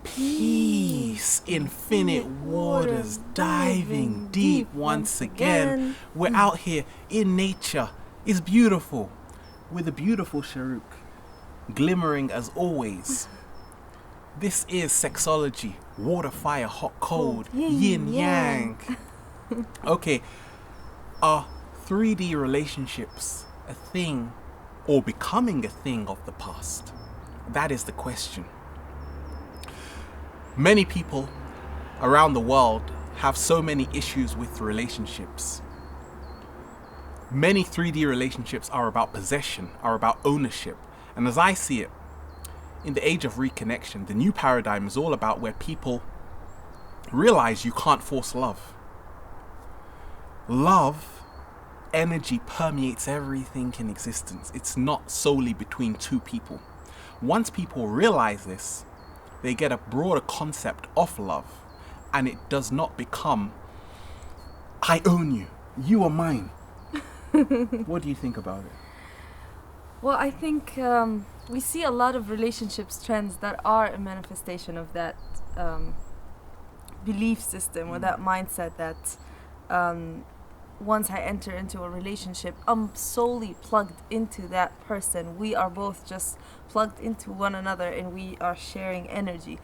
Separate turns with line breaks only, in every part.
Peace, infinite waters, diving deep once again. We're out here in nature. It's beautiful. With a beautiful Sharuk, glimmering as always. This is sexology, water, fire, hot, cold, yin, yang. Okay, are 3D relationships a thing or becoming a thing of the past? That is the question. Many people around the world have so many issues with relationships. Many 3D relationships are about possession, are about ownership. And as I see it, in the age of reconnection, the new paradigm is all about where people realize you can't force love. Love, energy permeates everything in existence. It's not solely between two people. Once people realize this, they get a broader concept of love, and it does not become, I own you, you are mine. What do you think about it?
Well, I think we see a lot of relationships trends that are a manifestation of that belief system or that mindset that once I enter into a relationship, I'm solely plugged into that person. We are both just plugged into one another and we are sharing energy.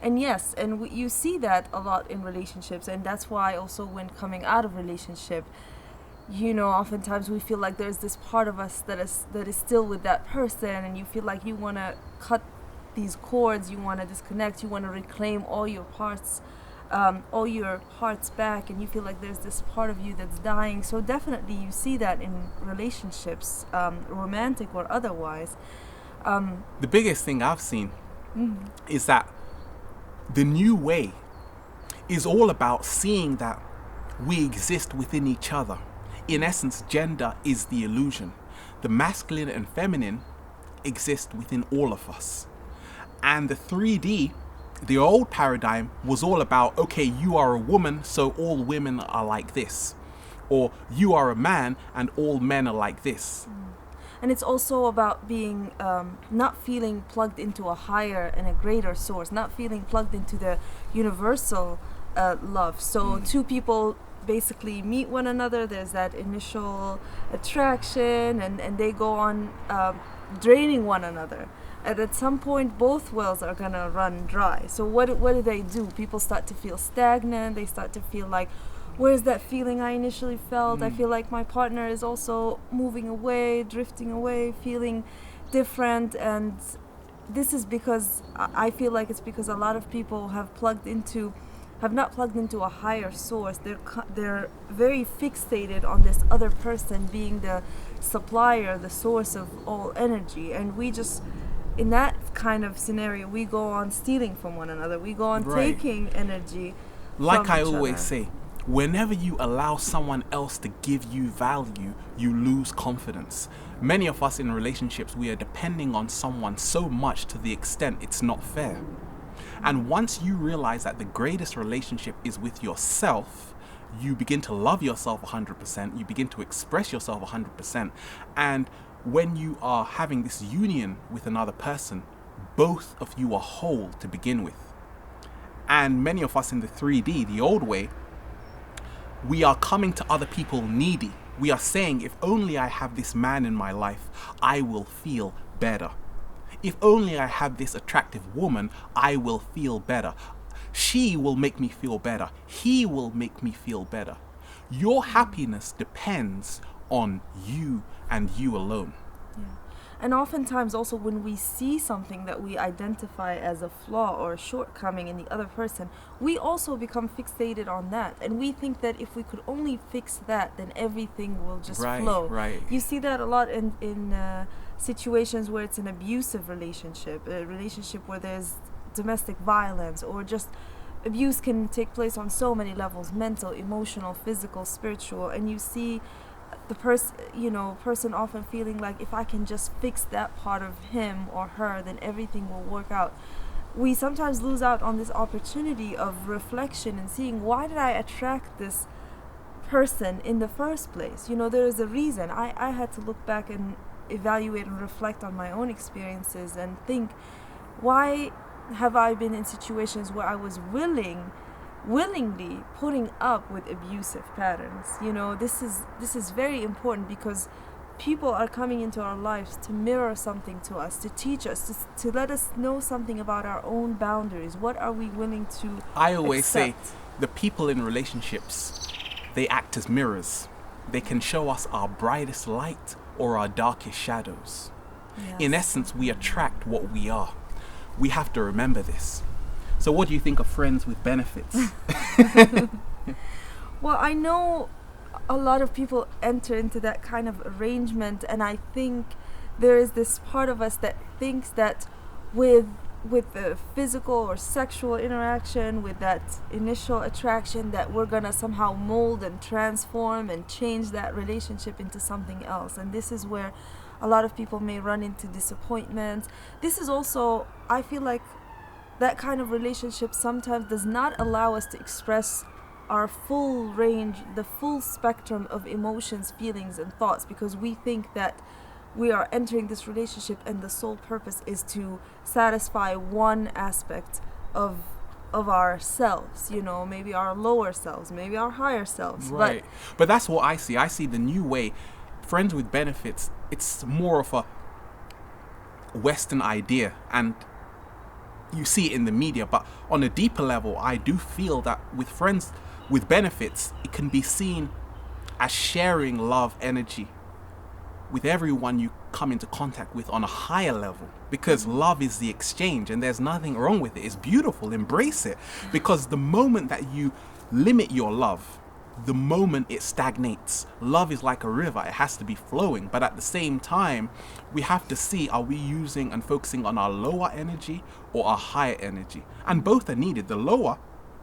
And yes, and you see that a lot in relationships, and that's why also when coming out of relationship, you know, oftentimes we feel like there's this part of us that is still with that person, and you feel like you want to cut these cords, you want to disconnect, you want to reclaim all your parts back, and you feel like there's this part of you that's dying. So definitely you see that in relationships, romantic or otherwise.
The biggest thing I've seen is that the new way is all about seeing that we exist within each other. In essence, gender is the illusion. The masculine and feminine exist within all of us. And the 3D, the old paradigm, was all about, okay, you are a woman, so all women are like this. Or you are a man, and all men are like this.
And it's also about being, not feeling plugged into a higher and a greater source, not feeling plugged into the universal love. So two people basically meet one another, there's that initial attraction, and they go on draining one another. And at some point, both wells are gonna run dry. So what do? People start to feel stagnant. They start to feel like, where's that feeling I initially felt? I feel like my partner is also moving away, drifting away, feeling different. And this is because I feel like it's because a lot of people have not plugged into a higher source. They're very fixated on this other person being the supplier, the source of all energy, and we just, in that kind of scenario, we go on stealing from one another. We go on taking energy.
Like I always say, whenever you allow someone else to give you value, you lose confidence. Many of us in relationships, we are depending on someone so much to the extent it's not fair. And once you realize that the greatest relationship is with yourself, you begin to love yourself 100%, you begin to express yourself 100%, and when you are having this union with another person, both of you are whole to begin with. And many of us in the 3D, the old way, we are coming to other people needy. We are saying, if only I have this man in my life, I will feel better. If only I have this attractive woman, I will feel better. She will make me feel better. He will make me feel better. Your happiness depends on you and you alone.
Yeah. And oftentimes also when we see something that we identify as a flaw or a shortcoming in the other person, we also become fixated on that. And we think that if we could only fix that, then everything will just flow.
Right.
You see that a lot in situations where it's an abusive relationship, a relationship where there's domestic violence, or just abuse can take place on so many levels: mental, emotional, physical, spiritual. And you see the person often feeling like, if I can just fix that part of him or her, then everything will work out. We sometimes lose out on this opportunity of reflection and seeing, why did I attract this person in the first place? You know, there is a reason. I had to look back and evaluate and reflect on my own experiences and think, why have I been in situations where I was willingly putting up with abusive patterns? You know, this is very important, because people are coming into our lives to mirror something to us, to teach us, to let us know something about our own boundaries. What are we willing to
I always
accept?
say the people in relationships, they act as mirrors. They can show us our brightest light or our darkest shadows. In
Yes.
essence, we attract what we are. We have to remember this. So what do you think of friends with benefits?
Well, I know a lot of people enter into that kind of arrangement, and I think there is this part of us that thinks that with the physical or sexual interaction, with that initial attraction, that we're gonna somehow mold and transform and change that relationship into something else. And this is where a lot of people may run into disappointment. This is also, I feel like, that kind of relationship sometimes does not allow us to express our full range, the full spectrum of emotions, feelings, and thoughts, because we think that we are entering this relationship and the sole purpose is to satisfy one aspect of ourselves, you know, maybe our lower selves, maybe our higher selves.
Right. But that's what I see. I see the new way, friends with benefits, it's more of a Western idea, and you see it in the media, but on a deeper level, I do feel that with friends with benefits, it can be seen as sharing love energy with everyone you come into contact with on a higher level, because love is the exchange and there's nothing wrong with it. It's beautiful. Embrace it, because the moment that you limit your love, the moment it stagnates. Love is like a river. It has to be flowing, but at the same time, we have to see, are we using and focusing on our lower energy or our higher energy? And both are needed. The lower,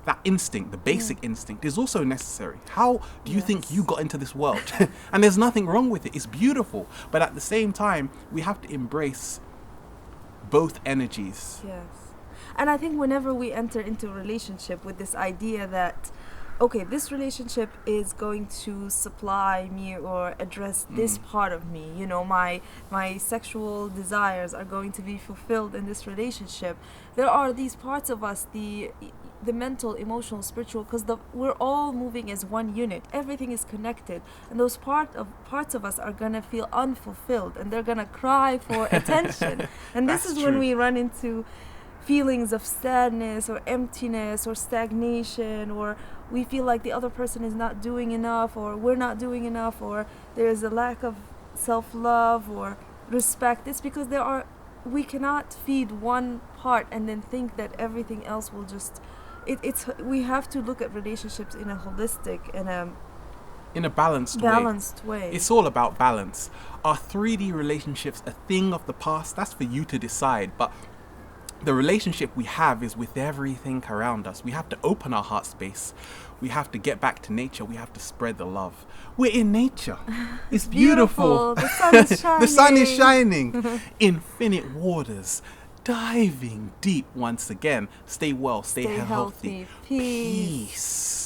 that instinct, the basic instinct, is also necessary. How do you think you got into this world? And there's nothing wrong with it. It's beautiful. But at the same time, we have to embrace both energies.
Yes. And I think whenever we enter into a relationship with this idea that, okay, this relationship is going to supply me or address this part of me, you know, my sexual desires are going to be fulfilled in this relationship. There are these parts of us, the mental, emotional, spiritual, because we're all moving as one unit. Everything is connected, and those parts of us are gonna feel unfulfilled, and they're gonna cry for attention. And this
That's
is when
true.
we run into feelings of sadness or emptiness or stagnation, or we feel like the other person is not doing enough, or we're not doing enough, or there is a lack of self-love or respect. It's because we cannot feed one part and then think that everything else will just we have to look at relationships in a holistic and
In a balanced way.
balanced way.
It's all about balance. Are 3D relationships a thing of the past? That's for you to decide. But the relationship we have is with everything around us. We have to open our heart space. We have to get back to nature. We have to spread the love. We're in nature. It's beautiful.
The sun is shining.
The sun is shining. Infinite waters. Diving deep once again. Stay well. Stay healthy.
Peace.
Peace.